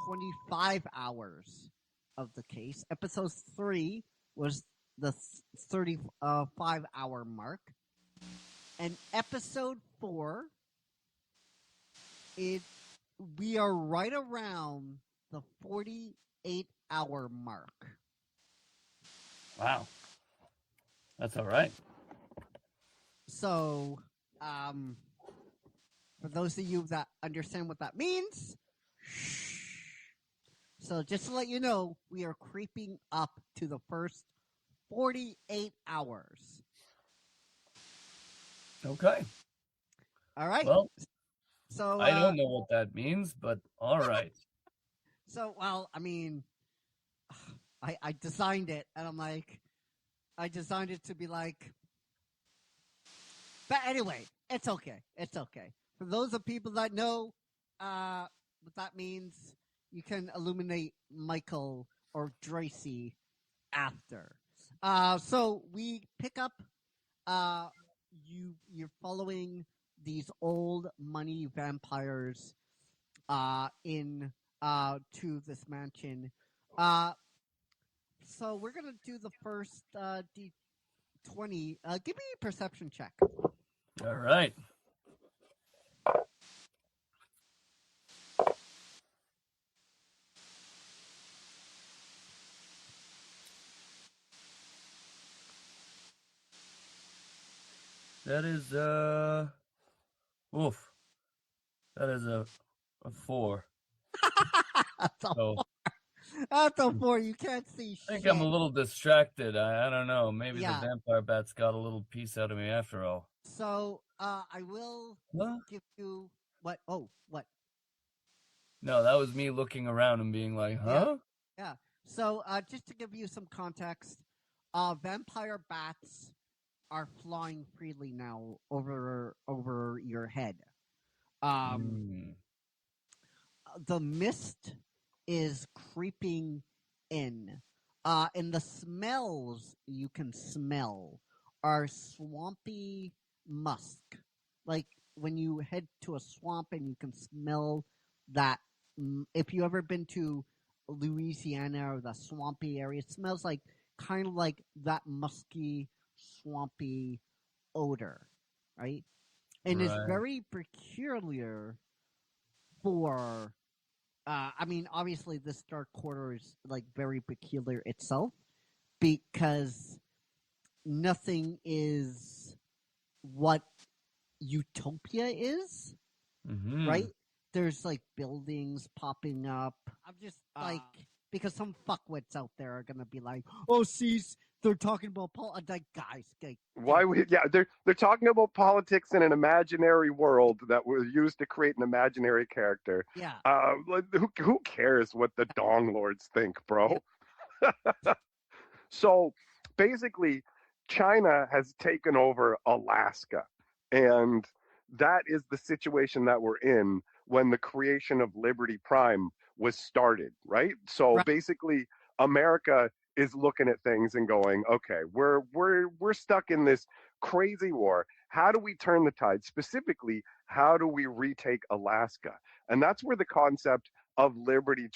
25 hours of the case. Episode 3 was the 35-hour mark. And episode 4, we are right around the 48-hour mark. Wow. That's all right. So, for those of you that understand what that means, so just to let you know, we are creeping up to the first 48 hours. Okay. All right. Well, so I don't know what that means, but all right. So, well, I mean, I designed it, and I'm like, I designed it to be like, but anyway, it's okay. It's okay. For those of people that know what that means, you can illuminate Michael or Tracy after. So we pick up. You're following these old money vampires in to this mansion. So we're gonna do the first D20. Give me a perception check. All right. That is oof. That is a 4. That's a So, 4. That's a 4. You can't see shit. I think I'm a little distracted. I don't know. Maybe Yeah. the vampire bats got a little piece out of me after all. So I will give you what? Oh, what? No, that was me looking around and being like, huh? Yeah. So just to give you some context, vampire bats are flying freely now over your head. The mist is creeping in. And the smells you can smell are swampy musk. Like when you head to a swamp and you can smell that. If you ever been to Louisiana or the swampy area, it smells like kind of like that musky, swampy odor, right? And it's very peculiar for I mean, obviously, this Dark Quarter is like very peculiar itself because nothing is what Utopia is, right? There's like buildings popping up. I'm just like, because some fuckwits out there are gonna be like, "Oh, see, they're talking about like guys." Why we? Yeah, they're talking about politics in an imaginary world that was used to create an imaginary character. Yeah. Who cares what the Dong Lords think, bro? So basically, China has taken over Alaska, and that is the situation that we're in when the creation of Liberty Prime was started, right? So basically, America is looking at things and going, okay, we're stuck in this crazy war. How do we turn the tide? Specifically, how do we retake Alaska? And that's where the concept of Liberty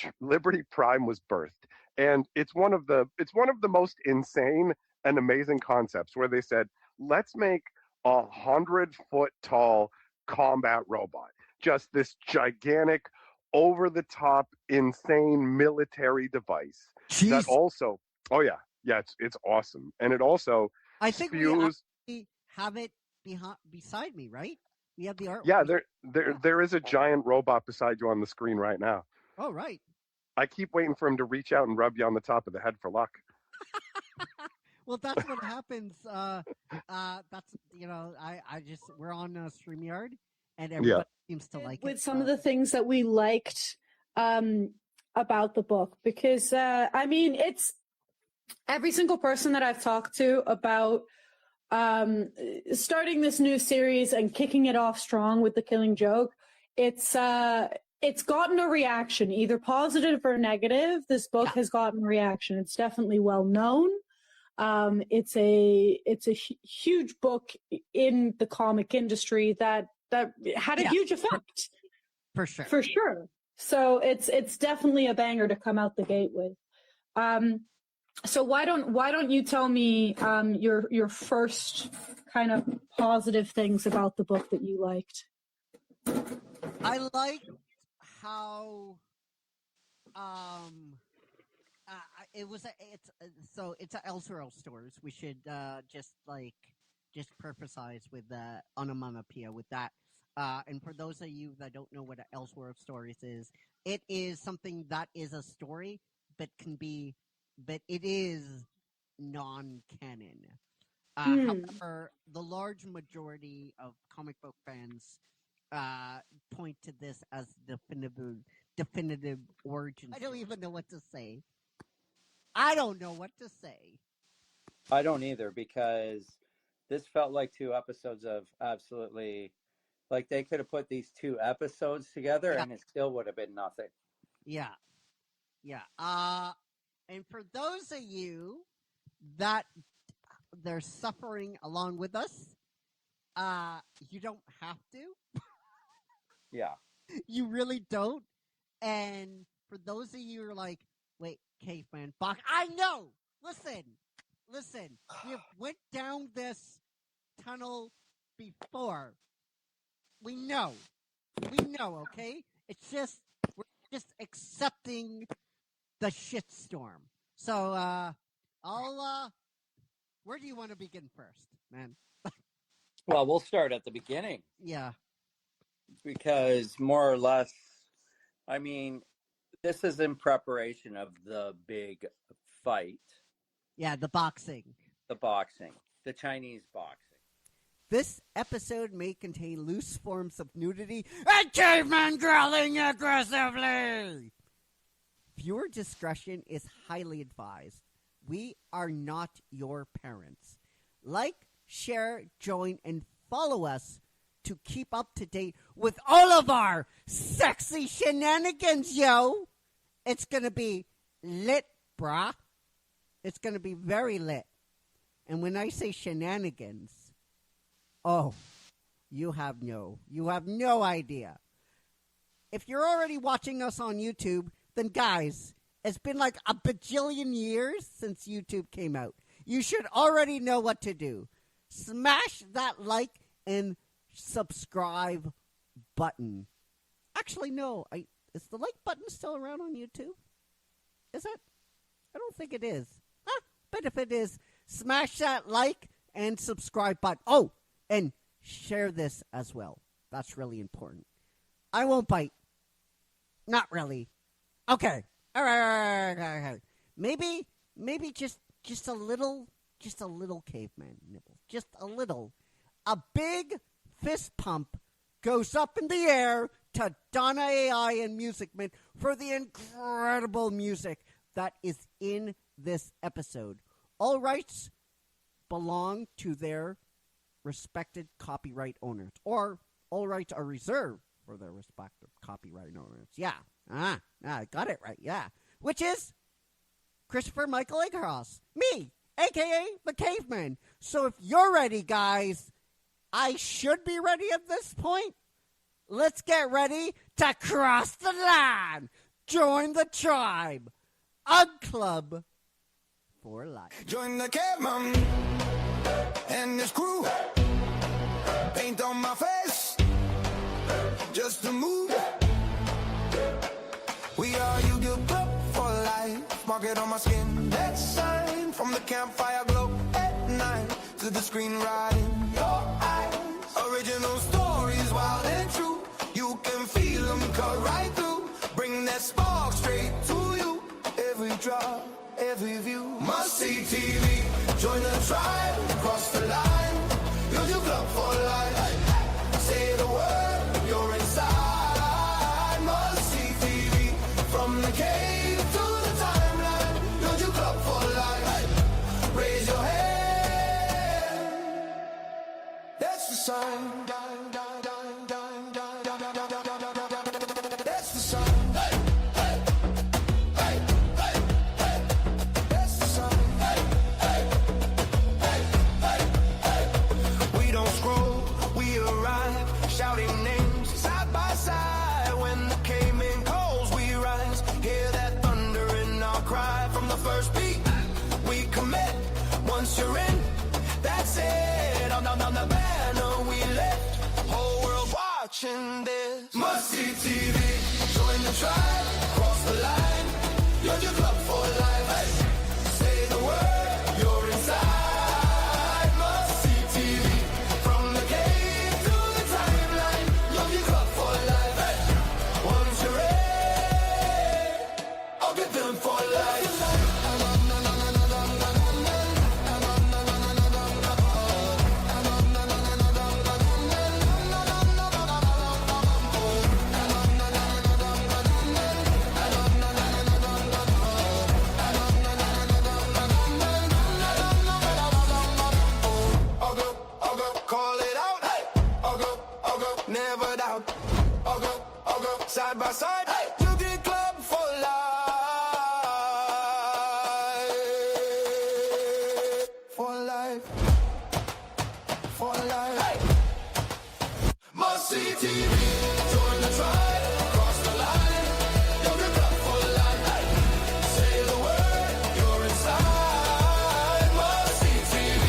Prime was birthed. And it's one of the most insane and amazing concepts where they said, let's make 100-foot tall combat robot. Just this gigantic, over the top, insane military device. Jeez. That also, it's awesome. And it also I think spews. We have it beside me, right? We have the art. Yeah, there is a giant robot beside you on the screen right now. Oh, right. I keep waiting for him to reach out and rub you on the top of the head for luck. Well, that's what happens. That's we're on StreamYard, and everybody seems to like it. With some of the things that we liked about the book, because I mean, it's every single person that I've talked to about starting this new series and kicking it off strong with The Killing Joke. It's gotten a reaction, either positive or negative. This book has gotten a reaction. It's definitely well known. It's a huge book in the comic industry that had a huge effect. For sure. For sure. So it's definitely a banger to come out the gate with. So why don't you tell me your first kind of positive things about the book that you liked? I like how it was it's a Elseworld stores. We should just purposize with the onomatopoeia with that. And for those of you that don't know what an Elseworld stories is, it is something that is a story, but it is non-canon. However, the large majority of comic book fans point to this as definitive origin. I don't even know what to say. I don't know what to say. I don't either, because this felt like 2 episodes of absolutely, like they could have put these 2 episodes together and it still would have been nothing. Yeah. And for those of you that they're suffering along with us, you don't have to. Yeah. You really don't. And for those of you who are like, wait, Caveman Bach, I know. Listen. We went down this tunnel before. We know. Okay. It's just we're just accepting the shitstorm. So, where do you want to begin first, man? Well, we'll start at the beginning. Yeah. Because more or less, I mean, this is in preparation of the big fight. Yeah, the boxing. The Chinese boxing. This episode may contain loose forms of nudity and cavemen growling aggressively. Viewer discretion is highly advised. We are not your parents. Like, share, join, and follow us to keep up to date with all of our sexy shenanigans, yo. It's going to be lit, brah. It's going to be very lit. And when I say shenanigans, oh, you have no idea. If you're already watching us on YouTube, then guys, it's been like a bajillion years since YouTube came out. You should already know what to do. Smash that like and subscribe button. Actually, no. Is the like button still around on YouTube? Is it? I don't think it is. But if it is, smash that like and subscribe button. Oh, and share this as well. That's really important. I won't bite. Not really. Okay. All right. Maybe just a little caveman nibble. Just a little. A big fist pump goes up in the air to Donna AI and Music Mint for the incredible music that is in this episode. All rights belong to their respected copyright owners, or all rights are reserved for their respective copyright owners. Yeah. I got it right. Yeah. Which is Christopher Michael Egghaus, me, a.k.a. the Caveman. So if you're ready, guys, I should be ready at this point. Let's get ready to cross the line. Join the tribe. Club for life. Join the Caveman and his crew. Paint on my face, just a move. We are Yu-Gi-Oh! Club for life. Mark it on my skin. That sign from the campfire glow at night to the screen right in your eyes. Original stories, wild and true. You can feel them cut right through. Bring that spark straight to you. Every drop, every view. Must see TV. Join the tribe. Cross the line. Yu-Gi-Oh! Club for life. Say the word. You're inside. Must see TV. From the cave to the timeline. Yu-Gi-Oh! Club for life. Raise your hand. That's the sign. That's the sign. That's the sign. We don't scroll, we arrive, shouting names side by side when the cavemen call watching this. Must see TV. Join the tribe, cross the line. You're your club for life. Hey. Say the word, you're inside. Must see TV. From the cave to the timeline. You're your club for life. Hey. Once you're in, I'll get them for life. Call it out, hey. I'll go, never doubt. I'll go, side by side, hey. You get club for life. For life. For life. Hey. Must see TV. Join the tribe, cross the line. You get club for life. Hey. Say the word, you're inside. Must see TV.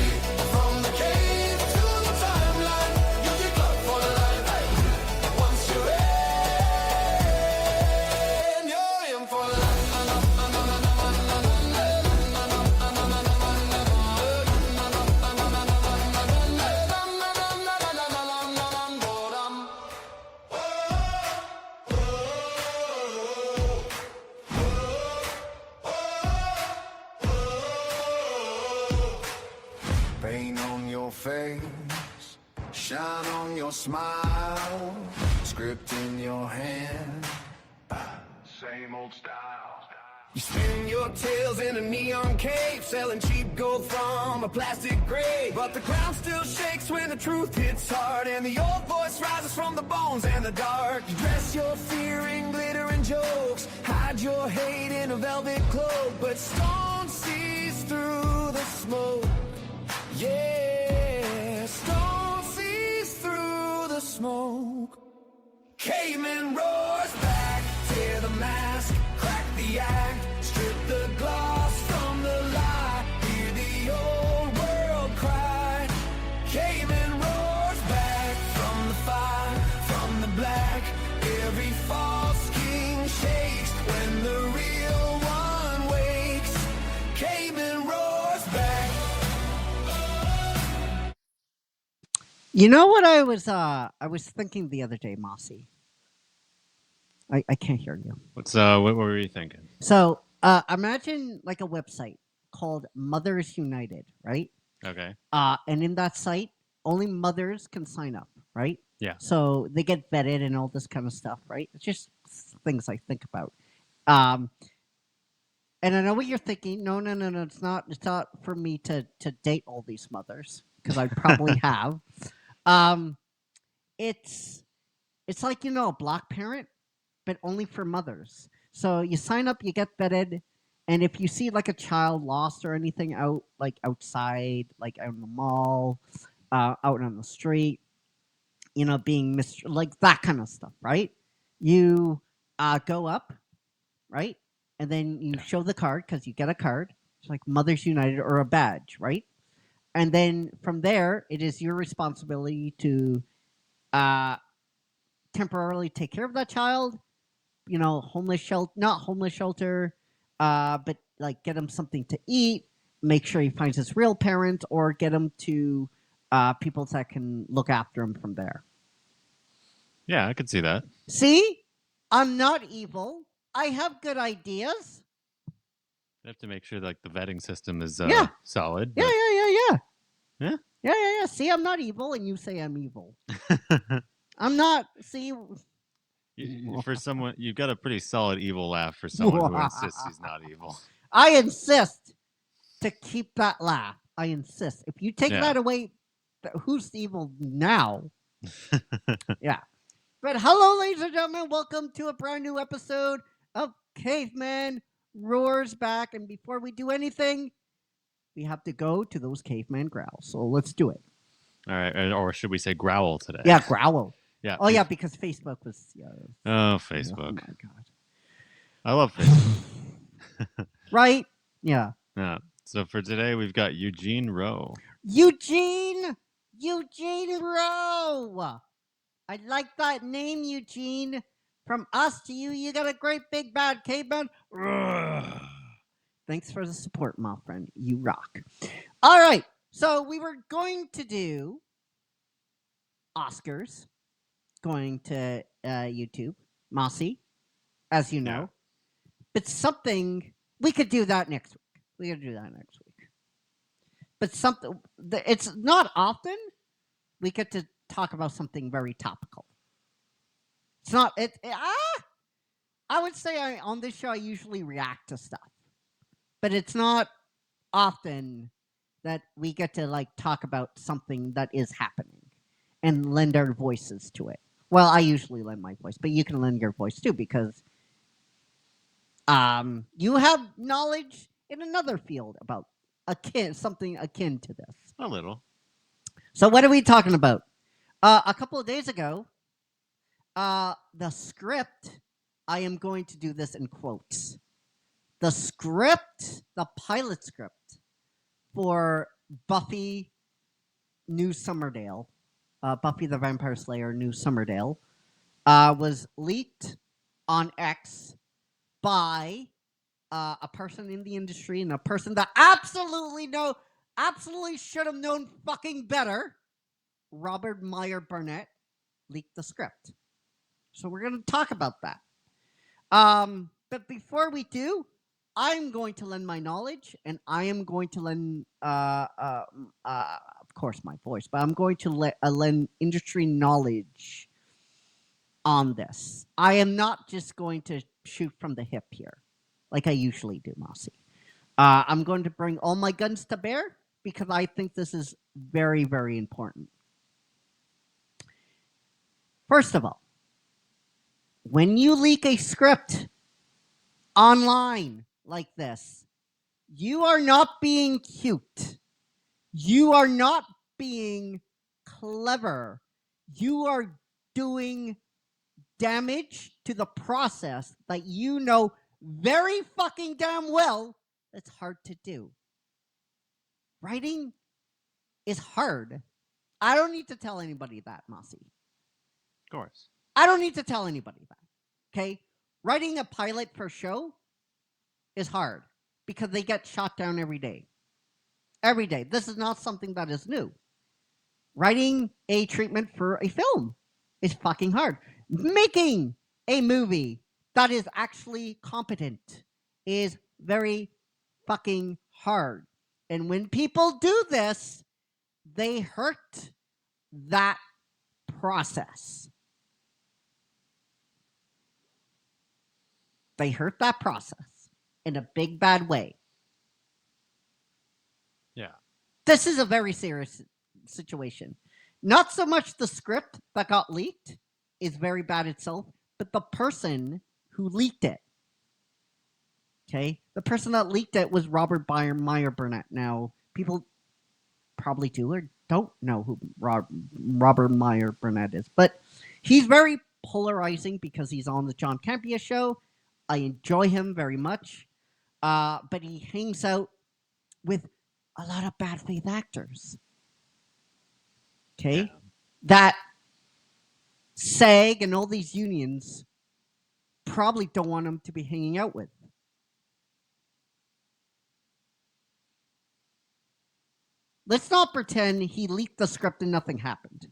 From the cave to the timeline, you get club for life. Hey. Once you're in for life. Pain on your face, shine on your smile, script in your hand. Same old style. You spin your tails in a neon cave, selling cheap gold from a plastic grave. But the ground still shakes when the truth hits hard, and the old voice rises from the bones and the dark. You dress your fear in glitter and jokes, hide your hate in a velvet cloak, but stone sees through the smoke. Yeah, stone sees through the smoke. Caveman roars back, tear the mask, crack the act, strip the gloss from the lie, hear the old world cry. Caveman roars back from the fire, from the black. Every false king shakes when the real one wakes. Caveman roars back. You know what I was thinking the other day, Mossy? I can't hear you. What were you thinking? So imagine like a website called Mothers United, right? Okay. And in that site, only mothers can sign up, right? Yeah. So they get vetted and all this kind of stuff, right? It's just things I think about. And I know what you're thinking. No, it's not for me to date all these mothers, because I probably have. It's like, a block parent, but only for mothers. So you sign up, you get vetted, and if you see like a child lost or anything outside, like out in the mall, out on the street, being like that kind of stuff, right? You go up, right? And then you show the card, because you get a card. It's like Mothers United or a badge, right? And then from there, it is your responsibility to temporarily take care of that child, homeless shelter, not homeless shelter, but like get him something to eat, make sure he finds his real parent, or get him to people that can look after him from there. Yeah, I could see that. See? I'm not evil. I have good ideas. You have to make sure like the vetting system is Yeah. solid. Yeah. Yeah? Yeah. See, I'm not evil, and you say I'm evil. I'm not. See, For someone, you've got a pretty solid evil laugh for someone who insists he's not evil. I insist to keep that laugh. I insist. If you take Yeah. that away, who's evil now? Yeah. But hello, ladies and gentlemen. Welcome to a brand new episode of Caveman Roars Back. And before we do anything, we have to go to those caveman growls. So let's do it. All right. Or should we say growl today? Yeah, growl. Yeah. Oh, yeah, because Facebook was... Oh, Facebook. Oh, my God. I love Facebook. Right? Yeah. Yeah. So for today, we've got Eugene Rowe. Eugene Rowe. I like that name, Eugene. From us to you, you got a great big bad caveman. Thanks for the support, my friend. You rock. All right. So we were going to do Oscars, going to YouTube, Mossy, as you know. Yeah. But something, we could do that next week. We could do that next week. But something, it's not often we get to talk about something very topical. It's not, I would say on this show, I usually react to stuff. But it's not often that we get to like talk about something that is happening and lend our voices to it. Well, I usually lend my voice, but you can lend your voice too because you have knowledge in another field about something akin to this. A little. So what are we talking about? A couple of days ago, the script, I am going to do this in quotes. The script, the pilot script for Buffy New Summerdale, Buffy the Vampire Slayer New Summerdale, was leaked on X by a person in the industry and a person that absolutely should have known fucking better. Robert Meyer Burnett leaked the script. So we're going to talk about that. But before we do, I'm going to lend my knowledge, and I am going to lend, of course, my voice, but I'm going to lend industry knowledge on this. I am not just going to shoot from the hip here, like I usually do, Mossy. I'm going to bring all my guns to bear because I think this is very, very important. First of all, when you leak a script online like this, you are not being cute. You are not being clever. You are doing damage to the process that you know very fucking damn well it's hard to do. Writing is hard. I don't need to tell anybody that, Mossy. Of course. I don't need to tell anybody that. Okay? Writing a pilot for a show is hard because they get shot down every day. Every day. This is not something that is new. Writing a treatment for a film is fucking hard. Making a movie that is actually competent is very fucking hard. And when people do this, they hurt that process. They hurt that process in a big bad way. Yeah. This is a very serious situation. Not so much the script that got leaked is very bad itself, but the person who leaked it. Okay? The person that leaked it was Robert Meyer Burnett. Now, people probably do or don't know who Robert Meyer Burnett is, but he's very polarizing because he's on the John Campea show. I enjoy him very much, but he hangs out with a lot of bad faith actors. Okay? Yeah. That SAG and all these unions probably don't want him to be hanging out with. Let's not pretend he leaked the script and nothing happened.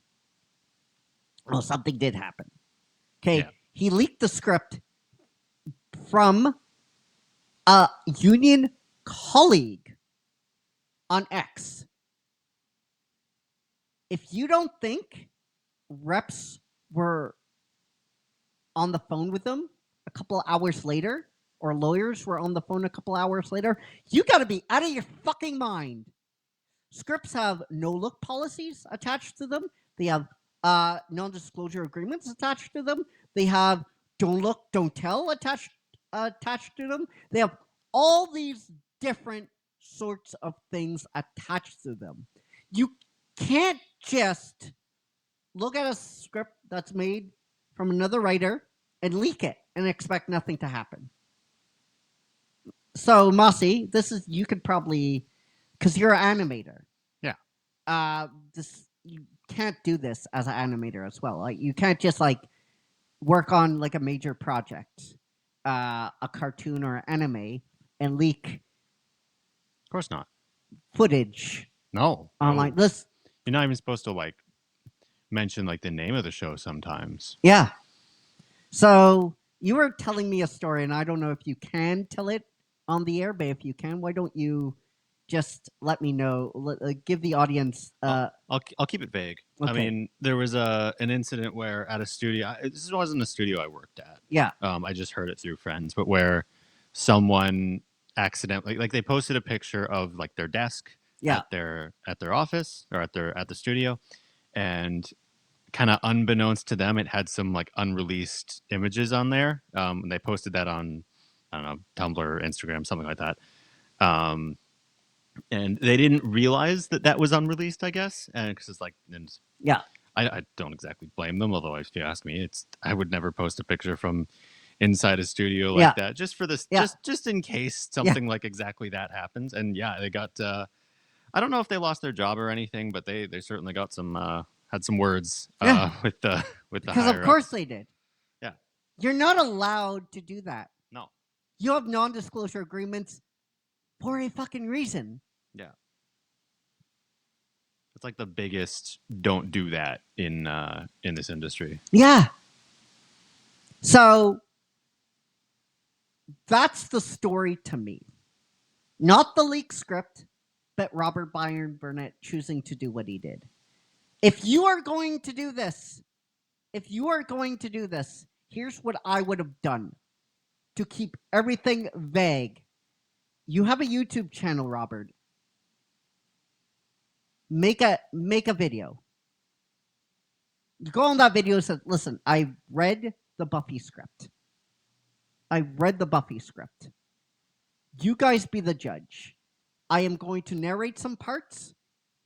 Well, something did happen. Okay? Yeah. He leaked the script from a union colleague on X. If you don't think reps were on the phone with him a couple of hours later, or lawyers were on the phone a couple of hours later, you got to be out of your fucking mind. Scripts have no-look policies attached to them. They have non-disclosure agreements attached to them. They have don't look, don't tell attached to them. They have all these different sorts of things attached to them. You can't just look at a script that's made from another writer and leak it and expect nothing to happen. So, Mossy, you could probably, because you're an animator. Yeah. can't do this as an animator as well. Like you can't just like work on like a major project, a cartoon or anime, and leak Of course not. footage No. online. This, You're not even supposed to like mention like the name of the show sometimes. yeah. So you were telling me a story, and I don't know if you can tell it on the air, but if you can, why don't you just let me know? Give the audience. I'll keep it vague. Okay. I mean, there was an incident where at a studio. This wasn't a studio I worked at. Yeah. I just heard it through friends, but where someone accidentally, like, they posted a picture of like their desk Yeah. at their office or at the studio, and kind of unbeknownst to them, it had some like unreleased images on there. They posted that on, I don't know, Tumblr, Instagram, something like that. And they didn't realize that that was unreleased, I guess, and because it's like, and Yeah. I don't exactly blame them. Although if you ask me, I would never post a picture from inside a studio like that, just for this, just in case something like exactly that happens. And yeah, they got. I don't know if they lost their job or anything, but they certainly got some had some words with the Because of course they did. Yeah. You're not allowed to do that. No. You have non-disclosure agreements for a fucking reason. Yeah. It's like the biggest don't do that in this industry. Yeah. So that's the story to me. Not the leak script, but Robert Byron Burnett choosing to do what he did. If you are going to do this, here's what I would have done to keep everything vague. You have a YouTube channel, Robert. Make a video. You go on that video and say, listen, I read the Buffy script. You guys be the judge. I am going to narrate some parts.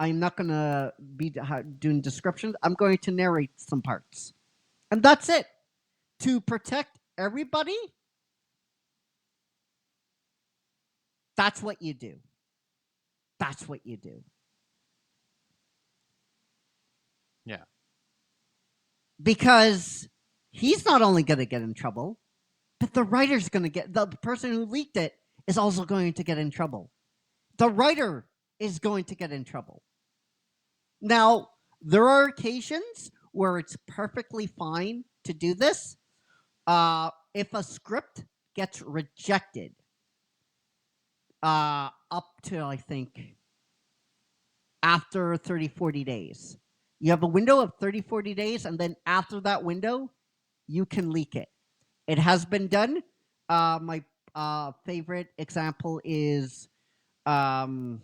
I'm not going to be doing descriptions. I'm going to narrate some parts. And that's it. To protect everybody, that's what you do. Yeah. Because he's not only going to get in trouble, but the writer's going to the person who leaked it is also going to get in trouble. The writer is going to get in trouble. Now, there are occasions where it's perfectly fine to do this. If a script gets rejected, up to, I think, after 30, 40 days. You have a window of 30, 40 days, and then after that window, you can leak it. It has been done. My favorite example is the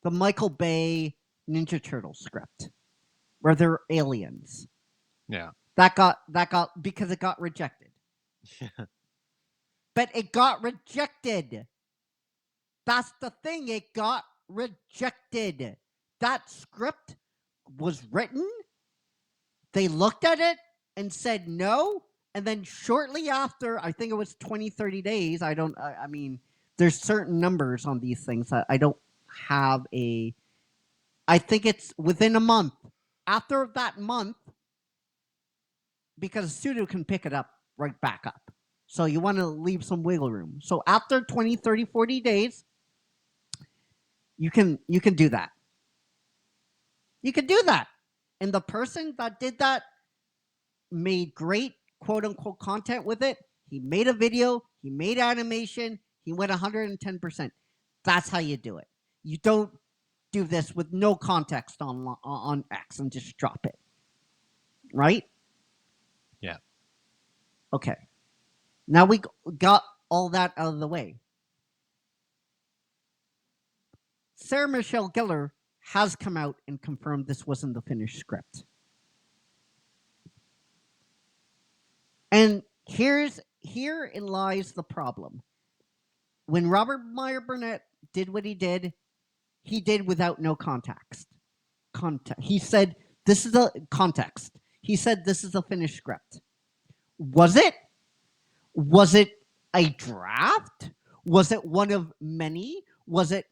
Michael Bay Ninja Turtle script, where they're aliens. Yeah. That got because it got rejected. But it got rejected. That's the thing. It got rejected. That script was written. They looked at it and said no. And then shortly after, I think it was 20, 30 days. I mean, there's certain numbers on these things that I don't have I think it's within a month. After that month, because the studio can pick it up right back up. So you want to leave some wiggle room. So after 20, 30, 40 days, you can do that. You can do that. And the person that did that made great quote-unquote content with it. He made a video. He made animation. He went 110%. That's how you do it. You don't do this with no context on X and just drop it. Right? Yeah. Okay. Now we got all that out of the way. Sarah Michelle Gellar has come out and confirmed this wasn't the finished script. And herein lies the problem. When Robert Meyer Burnett did what he did without no context. He said, this is a context. He said, this is a finished script. Was it? Was it a draft? Was it one of many? Was it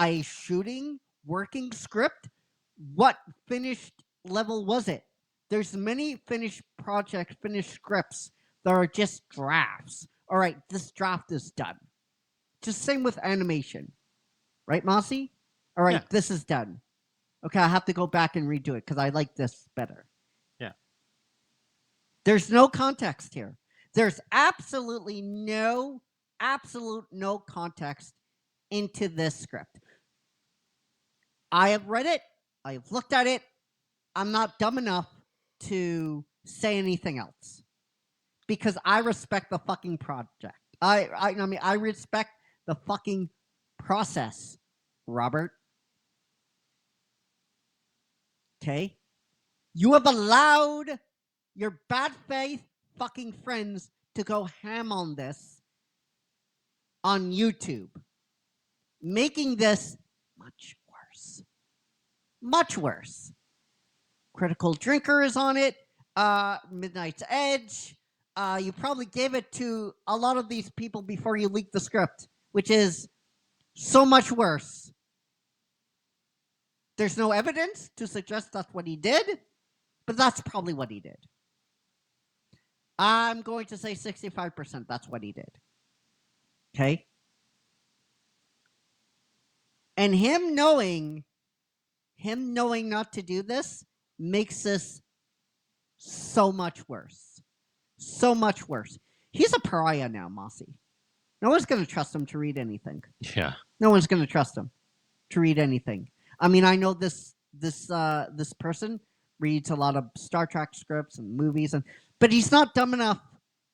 a shooting, working script? what finished level was it? There's many finished projects, finished scripts that are just drafts. All right, this draft is done. Just same with animation. Right, Mossy? All right, this is done. Okay, I have to go back and redo it because I like this better. Yeah. There's no context here. There's absolute no context into this script. I have read it. I have looked at it. I'm not dumb enough to say anything else because I respect the fucking project. I mean, I respect the fucking process, Robert. Okay? You have allowed your bad faith fucking friends to go ham on this on YouTube, making this much worse. Much worse. Critical Drinker is on it. Midnight's Edge. You probably gave it to a lot of these people before you leaked the script, which is so much worse. There's no evidence to suggest that's what he did, but that's probably what he did. I'm going to say 65% that's what he did. Okay? And him knowing not to do this makes this so much worse. So much worse. He's a pariah now, Mossy. No one's going to trust him to read anything. Yeah. No one's going to trust him to read anything. I mean, I know this person reads a lot of Star Trek scripts and movies, but he's not dumb enough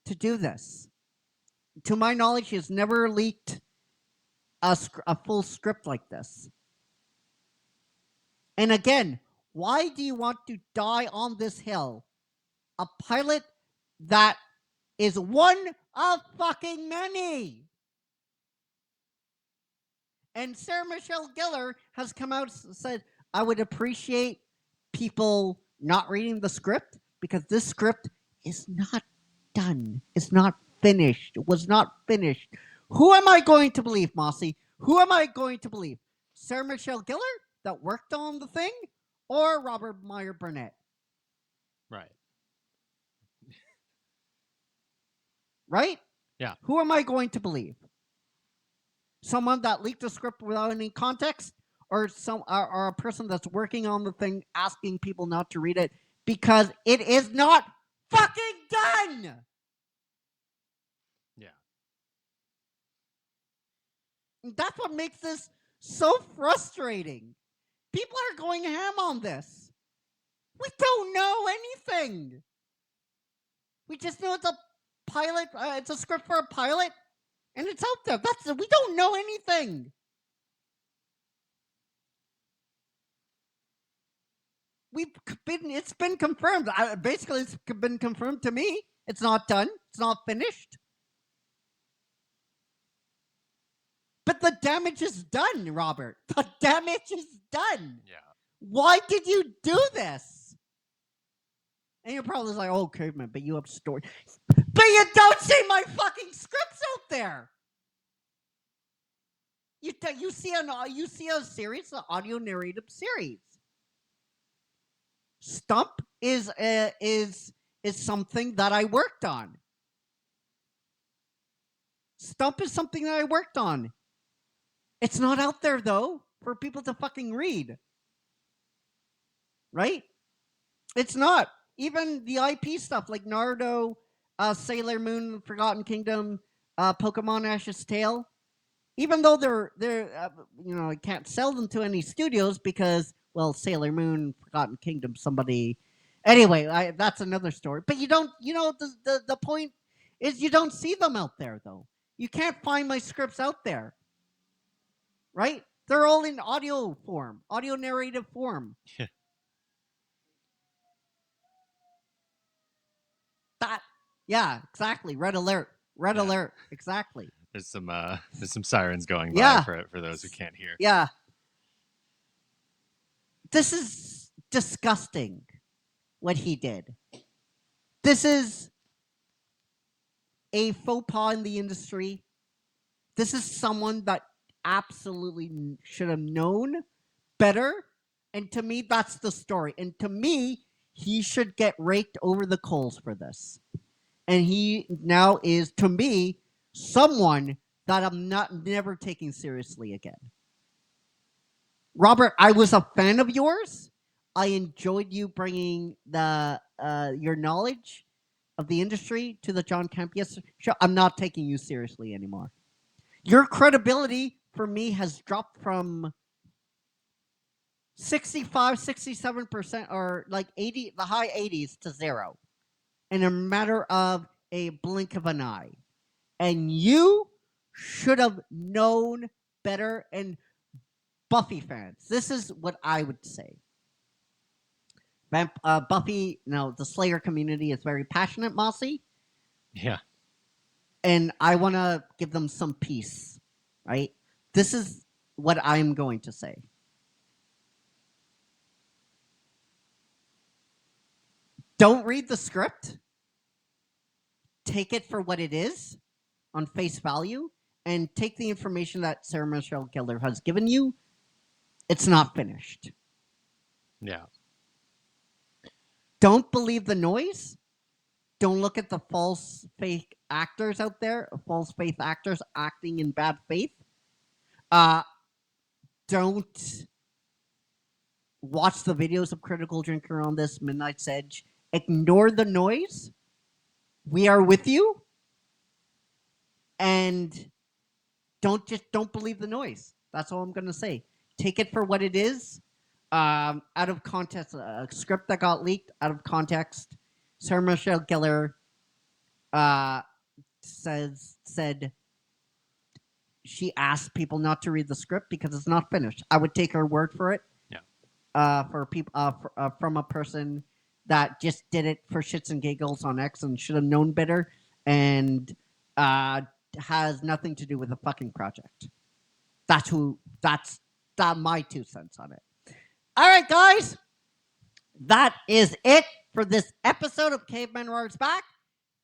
to do this. To my knowledge, he has never leaked a full script like this. And again, why do you want to die on this hill? A pilot that is one of fucking many. And Sarah Michelle Gellar has come out and said, I would appreciate people not reading the script because this script is not done. It's not finished. It was not finished. Who am I going to believe, Mossy? Who am I going to believe? Sarah Michelle Gellar that worked on the thing or Robert Meyer Burnett? Right. Right? Yeah. Who am I going to believe? Someone that leaked the script without any context, or a person that's working on the thing asking people not to read it because it is not fucking done. Yeah. And that's what makes this so frustrating. People are going ham on this. We don't know anything. We just know it's a pilot. It's a script for a pilot. And it's out there. We don't know anything. It's been confirmed. Basically, it's been confirmed to me. It's not done. It's not finished. But the damage is done, Robert. The damage is done. Yeah. Why did you do this? And you're probably like, oh, Caveman, but you have story. But you don't see my fucking scripts out there. You see a series, an audio narrative series. Stump is something that I worked on. Stump is something that I worked on. It's not out there though for people to fucking read. Right? It's not. Even the IP stuff like Naruto, Sailor Moon, Forgotten Kingdom, Pokemon Ash's Tail. Even though they're I can't sell them to any studios because, well, Sailor Moon, Forgotten Kingdom, somebody. Anyway, that's another story. But you don't, the point is you don't see them out there though. You can't find my scripts out there, right? They're all in audio form, audio narrative form. Yeah. Yeah, exactly. Red alert. Red alert. Exactly. There's some sirens going by for those who can't hear. Yeah. This is disgusting what he did. This is a faux pas in the industry. This is someone that absolutely should have known better And to me, that's the story. And to me, he should get raked over the coals for this. And he now is, to me, someone that I'm never taking seriously again. Robert, I was a fan of yours. I enjoyed you bringing your knowledge of the industry to the John Campius show. I'm not taking you seriously anymore. Your credibility for me has dropped from 65, 67%, or like 80, the high 80s to 0 in a matter of a blink of an eye. And you should have known better. And Buffy fans, this is what I would say. Buffy, the Slayer community is very passionate, Mossy. Yeah. And I want to give them some peace, right? This is what I'm going to say. Don't read the script. Take it for what it is, on face value, and take the information that Sarah Michelle Gellar has given you. It's not finished. Yeah. Don't believe the noise. Don't look at the false fake actors out there, false faith actors acting in bad faith. Don't watch the videos of Critical Drinker on this, Midnight's Edge. Ignore the noise. We are with you. And don't believe the noise. That's all I'm going to say. Take it for what it is. Out of context, a script that got leaked out of context. Sarah Michelle Gellar said she asked people not to read the script because it's not finished. I would take her word for it. Yeah. For people from a person that just did it for shits and giggles on X and should have known better, and has nothing to do with the fucking project. That's my 2 cents on it. All right, guys. That is it for this episode of Caveman ROARS Back.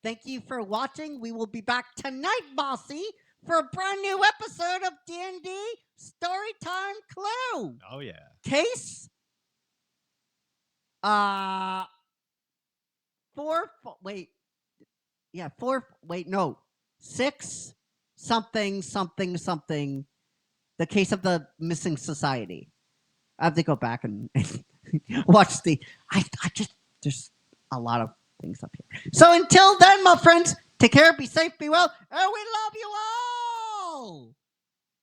Thank you for watching. We will be back tonight, Bossy, for a brand new episode of D&D Storytime Clue. Oh, yeah. Case 6 something. The Case of the Missing Society. I have to go back and watch there's a lot of things up here. So until then, my friends, take care, be safe, be well, and we love you all.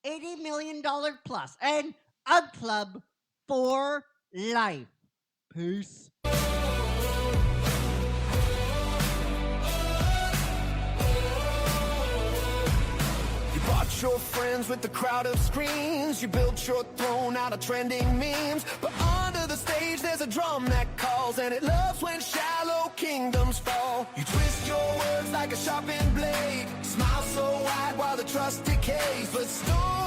$80 million plus and a club for life. Peace. Your friends with the crowd of screens. You built your throne out of trending memes. But under the stage there's a drum that calls, and it loves when shallow kingdoms fall. You twist your words like a sharpened blade. Smile so wide while the trust decays. But storm